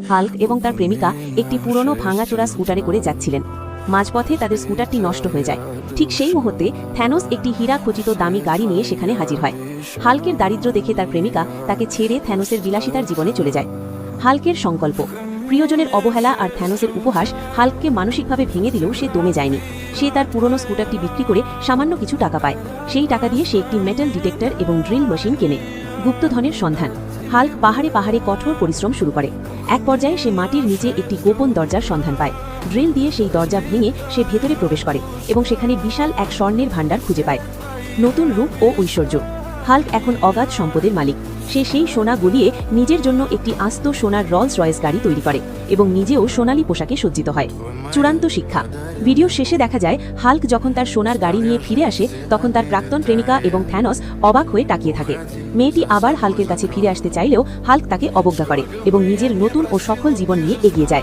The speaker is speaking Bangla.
হাল্ক এবং তার প্রেমিকা একটি পুরনো ভাঙাচোরা স্কুটারে করে যাচ্ছিলেন। মাঝপথে তাদের স্কুটারটি নষ্ট হয়ে যায়। ঠিক সেই মুহূর্তে থ্যানোস একটি হীরা খচিত দামি গাড়ি নিয়ে সেখানে হাজির হয়। হাল্কের দারিদ্র্য দেখে তার প্রেমিকা তাকে ছেড়ে থ্যানোসের বিলাসিতার জীবনে চলে যায়। হাল্কের সংকল্প। প্রিয়জনের অবহেলা আর থ্যানোসের উপহাস হাল্ককে মানসিকভাবে ভেঙে দিলেও সে দমে যায়নি। সে তার পুরনো স্কুটারটি বিক্রি করে সামান্য কিছু টাকা পায়। সেই টাকা দিয়ে সে একটি মেটাল ডিটেক্টর এবং ড্রিল মেশিন কেনে। গুপ্তধনের সন্ধান। হাল্ক পাহাড়ে পাহাড়ে কঠোর পরিশ্রম শুরু করে। এক পর্যায়ে সে মাটির নিচে একটি গোপন দরজার সন্ধান পায়। ড্রিল দিয়ে সেই দরজা ভেঙে সে ভেতরে প্রবেশ করে এবং সেখানে বিশাল এক স্বর্ণের ভাণ্ডার খুঁজে পায়। নতুন রূপ ও ঐশ্বর্য। হাল্ক এখন অগাধ সম্পদের মালিক। সে সেই সোনা গলিয়ে নিজের জন্য একটি আস্ত সোনার রলস রয়েস গাড়ি তৈরি করে এবং নিজেও সোনালী পোশাকে সজ্জিত হয়। চূড়ান্ত শিক্ষা। ভিডিও শেষে দেখা যায় হাল্ক যখন তার সোনার গাড়ি নিয়ে ফিরে আসে তখন তার প্রাক্তন প্রেমিকা এবং থ্যানোস অবাক হয়ে তাকিয়ে থাকে। মেয়েটি আবার হাল্কের কাছে ফিরে আসতে চাইলেও হাল্ক তাকে অবজ্ঞা করে এবং নিজের নতুন ও সফল জীবন নিয়ে এগিয়ে যায়।